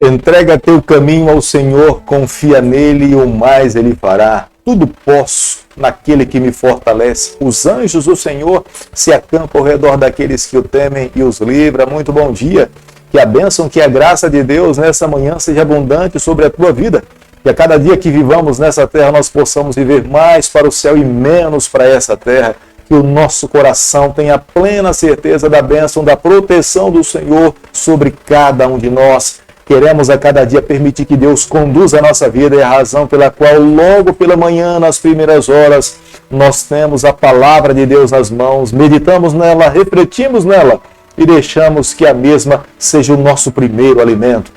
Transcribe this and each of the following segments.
Entrega teu caminho ao Senhor, confia nele e o mais ele fará. Tudo posso naquele que me fortalece. Os anjos do Senhor se acampam ao redor daqueles que o temem e os livra. Muito bom dia. Que a bênção, que a graça de Deus nessa manhã seja abundante sobre a tua vida. Que a cada dia que vivamos nessa terra nós possamos viver mais para o céu e menos para essa terra. Que o nosso coração tenha plena certeza da bênção, da proteção do Senhor sobre cada um de nós. Queremos a cada dia permitir que Deus conduza a nossa vida, e a razão pela qual logo pela manhã, nas primeiras horas, nós temos a palavra de Deus nas mãos, meditamos nela, refletimos nela e deixamos que a mesma seja o nosso primeiro alimento.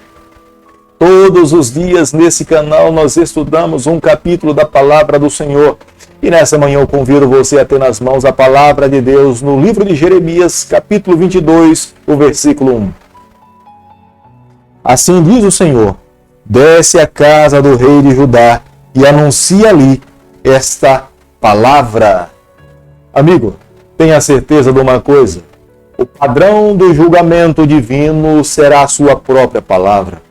Todos os dias nesse canal nós estudamos um capítulo da palavra do Senhor. E nessa manhã eu convido você a ter nas mãos a palavra de Deus no livro de Jeremias, capítulo 22, o versículo 1. Assim diz o Senhor: desce à casa do rei de Judá e anuncia ali esta palavra. Amigo, tenha certeza de uma coisa: o padrão do julgamento divino será a sua própria palavra.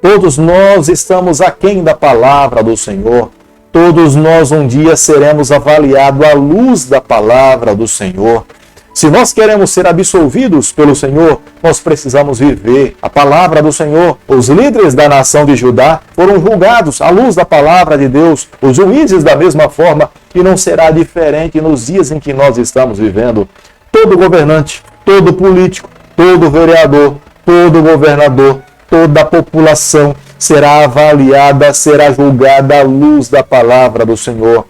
Todos nós estamos aquém da palavra do Senhor. Todos nós um dia seremos avaliados à luz da palavra do Senhor. Se nós queremos ser absolvidos pelo Senhor, nós precisamos viver a palavra do Senhor. Os líderes da nação de Judá foram julgados à luz da palavra de Deus, os juízes da mesma forma, e não será diferente nos dias em que nós estamos vivendo. Todo governante, todo político, todo vereador, todo governador, toda a população será avaliada, será julgada à luz da palavra do Senhor.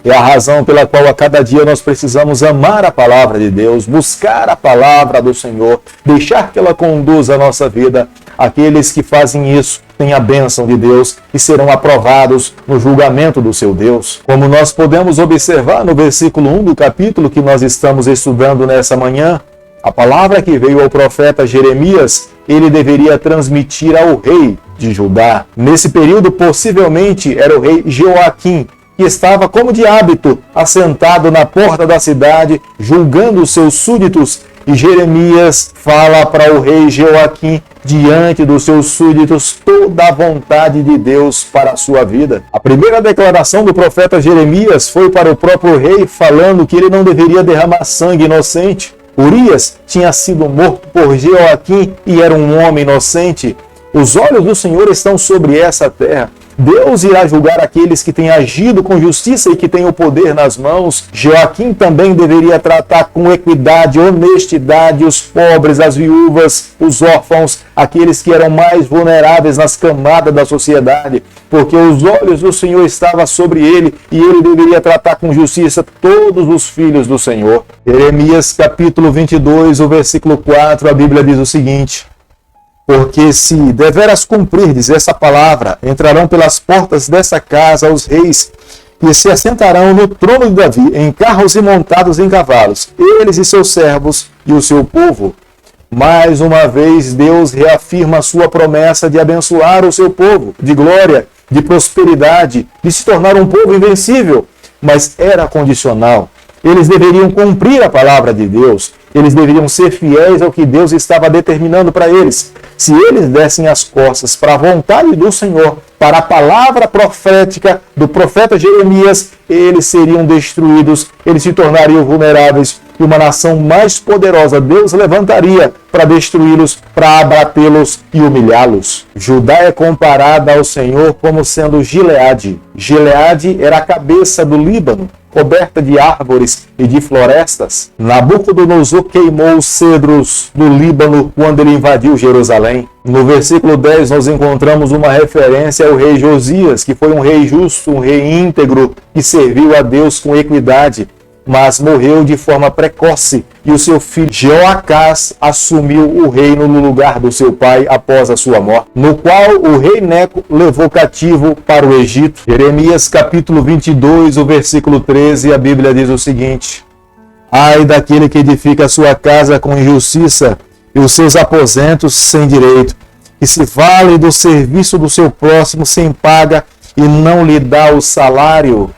É a razão pela qual a cada dia nós precisamos amar a palavra de Deus, buscar a palavra do Senhor, deixar que ela conduza a nossa vida. Aqueles que fazem isso têm a bênção de Deus e serão aprovados no julgamento do seu Deus. Como nós podemos observar no versículo 1 do capítulo que nós estamos estudando nessa manhã, a palavra que veio ao profeta Jeremias, ele deveria transmitir ao rei de Judá. Nesse período, possivelmente, era o rei Jeoaquim, que estava como de hábito, assentado na porta da cidade, julgando os seus súditos, e Jeremias fala para o rei Jeoaquim, diante dos seus súditos, toda a vontade de Deus para a sua vida. A primeira declaração do profeta Jeremias foi para o próprio rei, falando que ele não deveria derramar sangue inocente. Urias tinha sido morto por Jeoaquim e era um homem inocente. Os olhos do Senhor estão sobre essa terra. Deus irá julgar aqueles que têm agido com justiça e que têm o poder nas mãos. Joaquim também deveria tratar com equidade, honestidade os pobres, as viúvas, os órfãos, aqueles que eram mais vulneráveis nas camadas da sociedade, porque os olhos do Senhor estavam sobre ele e ele deveria tratar com justiça todos os filhos do Senhor. Jeremias capítulo 22, o versículo 4, a Bíblia diz o seguinte: porque se deveras cumprirdes essa palavra, entrarão pelas portas dessa casa os reis, e se assentarão no trono de Davi, em carros e montados em cavalos, eles e seus servos e o seu povo. Mais uma vez, Deus reafirma a sua promessa de abençoar o seu povo, de glória, de prosperidade, de se tornar um povo invencível, mas era condicional. Eles deveriam cumprir a palavra de Deus, eles deveriam ser fiéis ao que Deus estava determinando para eles. Se eles dessem as costas para a vontade do Senhor, para a palavra profética do profeta Jeremias, eles seriam destruídos, eles se tornariam vulneráveis e uma nação mais poderosa Deus levantaria para destruí-los, para abatê-los e humilhá-los. Judá é comparada ao Senhor como sendo Gileade. Gileade era a cabeça do Líbano, coberta de árvores e de florestas. Nabucodonosor queimou os cedros do Líbano quando ele invadiu Jerusalém. No versículo 10 nós encontramos uma referência ao rei Josias, que foi um rei justo, um rei íntegro, que serviu a Deus com equidade, mas morreu de forma precoce, e o seu filho Jeoacás assumiu o reino no lugar do seu pai após a sua morte, no qual o rei Neco levou cativo para o Egito. Jeremias capítulo 22, o versículo 13, a Bíblia diz o seguinte: ai daquele que edifica a sua casa com injustiça e os seus aposentos sem direito, que se vale do serviço do seu próximo sem paga e não lhe dá o salário.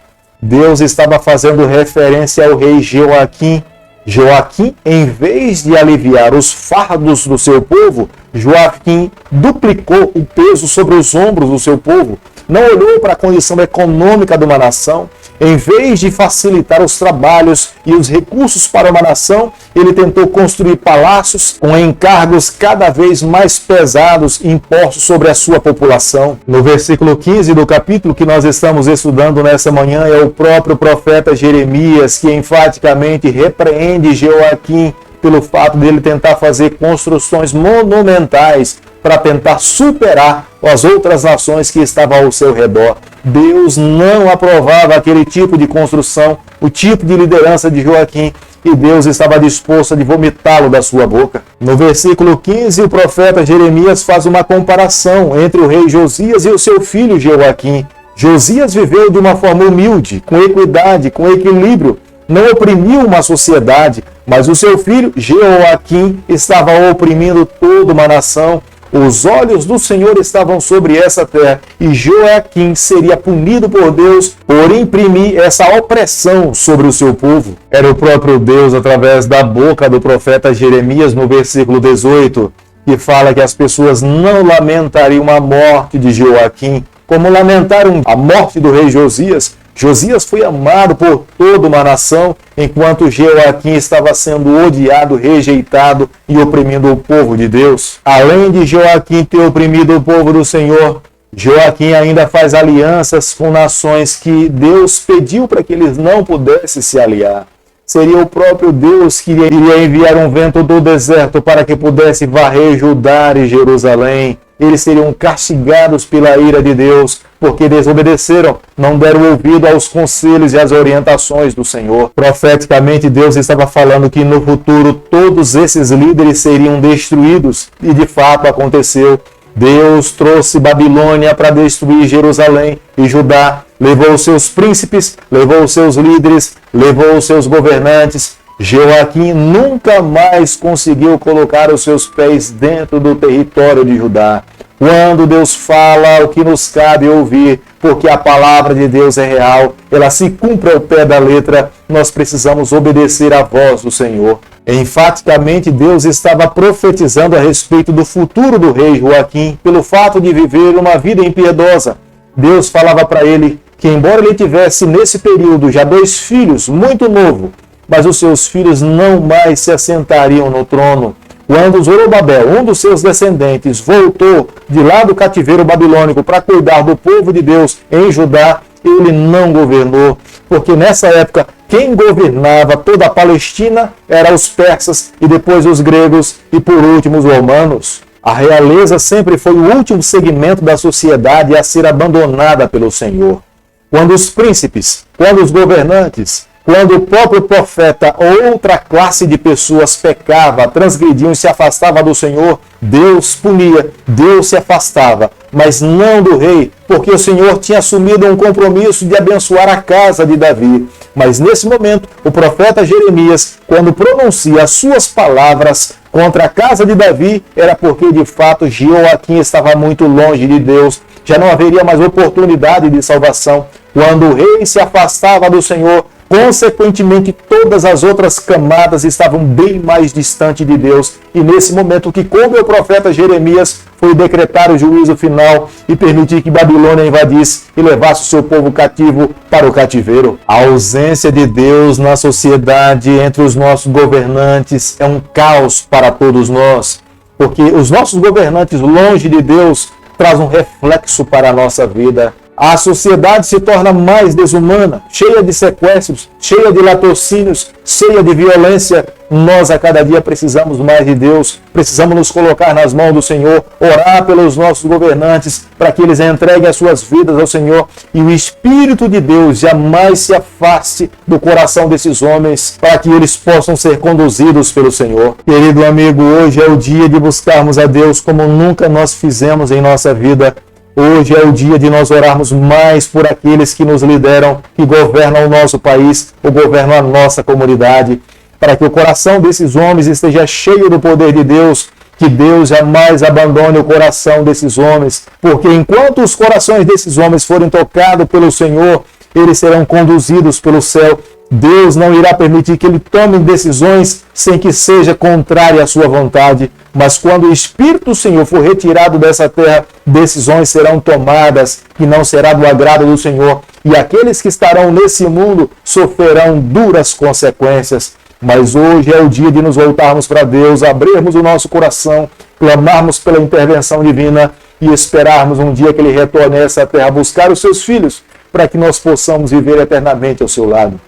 Deus estava fazendo referência ao rei Jeoaquim. Joaquim, em vez de aliviar os fardos do seu povo, Joaquim duplicou o peso sobre os ombros do seu povo. Não olhou para a condição econômica de uma nação. Em vez de facilitar os trabalhos e os recursos para uma nação, ele tentou construir palácios com encargos cada vez mais pesados impostos sobre a sua população. No versículo 15 do capítulo que nós estamos estudando nessa manhã, é o próprio profeta Jeremias que enfaticamente repreende Joaquim pelo fato dele tentar fazer construções monumentais para tentar superar as outras nações que estavam ao seu redor. Deus não aprovava aquele tipo de construção, o tipo de liderança de Joaquim, e Deus estava disposto a vomitá-lo da sua boca. No versículo 15, o profeta Jeremias faz uma comparação entre o rei Josias e o seu filho Joaquim. Josias viveu de uma forma humilde, com equidade, com equilíbrio, não oprimiu uma sociedade, mas o seu filho Joaquim estava oprimindo toda uma nação. Os olhos do Senhor estavam sobre essa terra e Joaquim seria punido por Deus por imprimir essa opressão sobre o seu povo. Era o próprio Deus, através da boca do profeta Jeremias, no versículo 18, que fala que as pessoas não lamentariam a morte de Joaquim, como lamentaram a morte do rei Josias. Josias foi amado por toda uma nação, enquanto Joaquim estava sendo odiado, rejeitado e oprimindo o povo de Deus. Além de Joaquim ter oprimido o povo do Senhor, Joaquim ainda faz alianças com nações que Deus pediu para que eles não pudessem se aliar. Seria o próprio Deus que iria enviar um vento do deserto para que pudesse varrer Judá e Jerusalém. Eles seriam castigados pela ira de Deus, porque desobedeceram, não deram ouvido aos conselhos e às orientações do Senhor. Profeticamente, Deus estava falando que no futuro todos esses líderes seriam destruídos, e de fato aconteceu. Deus trouxe Babilônia para destruir Jerusalém e Judá, levou os seus príncipes, levou os seus líderes, levou os seus governantes. Joaquim nunca mais conseguiu colocar os seus pés dentro do território de Judá. Quando Deus fala, o que nos cabe ouvir, porque a palavra de Deus é real, ela se cumpre ao pé da letra, nós precisamos obedecer à voz do Senhor. Enfaticamente, Deus estava profetizando a respeito do futuro do rei Joaquim, pelo fato de viver uma vida impiedosa. Deus falava para ele que, embora ele tivesse nesse período já 2 filhos, muito novo, mas os seus filhos não mais se assentariam no trono. Quando Zorobabel, um dos seus descendentes, voltou de lá do cativeiro babilônico para cuidar do povo de Deus em Judá, ele não governou, porque nessa época quem governava toda a Palestina eram os persas e depois os gregos e por último os romanos. A realeza sempre foi o último segmento da sociedade a ser abandonada pelo Senhor. Quando os príncipes, quando os governantes, quando o próprio profeta ou outra classe de pessoas pecava, transgrediam e se afastava do Senhor, Deus punia, Deus se afastava, mas não do rei, porque o Senhor tinha assumido um compromisso de abençoar a casa de Davi. Mas nesse momento, o profeta Jeremias, quando pronuncia as suas palavras contra a casa de Davi, era porque de fato Joaquim estava muito longe de Deus, já não haveria mais oportunidade de salvação. Quando o rei se afastava do Senhor, consequentemente, todas as outras camadas estavam bem mais distantes de Deus. E nesse momento, o que coube ao profeta Jeremias foi decretar o juízo final e permitir que Babilônia invadisse e levasse o seu povo cativo para o cativeiro. A ausência de Deus na sociedade entre os nossos governantes é um caos para todos nós, porque os nossos governantes longe de Deus trazem um reflexo para a nossa vida. A sociedade se torna mais desumana, cheia de sequestros, cheia de latrocínios, cheia de violência. Nós a cada dia precisamos mais de Deus, precisamos nos colocar nas mãos do Senhor, orar pelos nossos governantes, para que eles entreguem as suas vidas ao Senhor e o Espírito de Deus jamais se afaste do coração desses homens, para que eles possam ser conduzidos pelo Senhor. Querido amigo, hoje é o dia de buscarmos a Deus como nunca nós fizemos em nossa vida. Hoje é o dia de nós orarmos mais por aqueles que nos lideram, que governam o nosso país, ou governam a nossa comunidade, para que o coração desses homens esteja cheio do poder de Deus, que Deus jamais abandone o coração desses homens, porque enquanto os corações desses homens forem tocados pelo Senhor, eles serão conduzidos pelo céu Deus não irá permitir que ele tome decisões sem que seja contrária à sua vontade. Mas quando o Espírito do Senhor for retirado dessa terra, decisões serão tomadas que não será do agrado do Senhor. E aqueles que estarão nesse mundo sofrerão duras consequências. Mas hoje é o dia de nos voltarmos para Deus, abrirmos o nosso coração, clamarmos pela intervenção divina e esperarmos um dia que Ele retorne a essa terra, buscar os seus filhos, para que nós possamos viver eternamente ao seu lado.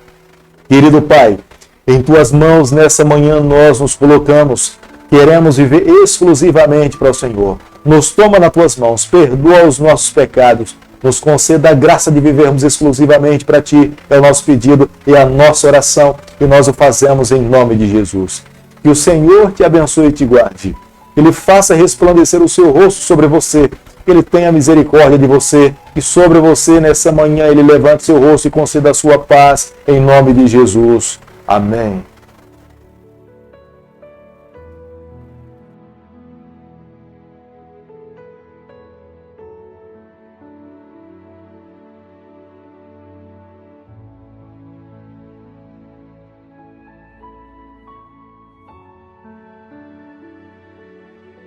Querido Pai, em Tuas mãos nessa manhã nós nos colocamos, queremos viver exclusivamente para o Senhor. Nos toma nas Tuas mãos, perdoa os nossos pecados, nos conceda a graça de vivermos exclusivamente para Ti. É o nosso pedido e a nossa oração, e nós o fazemos em nome de Jesus. Que o Senhor te abençoe e te guarde. Que Ele faça resplandecer o seu rosto sobre você. Que Ele tenha misericórdia de você. E sobre você, nessa manhã, Ele levante seu rosto e conceda a sua paz, em nome de Jesus. Amém.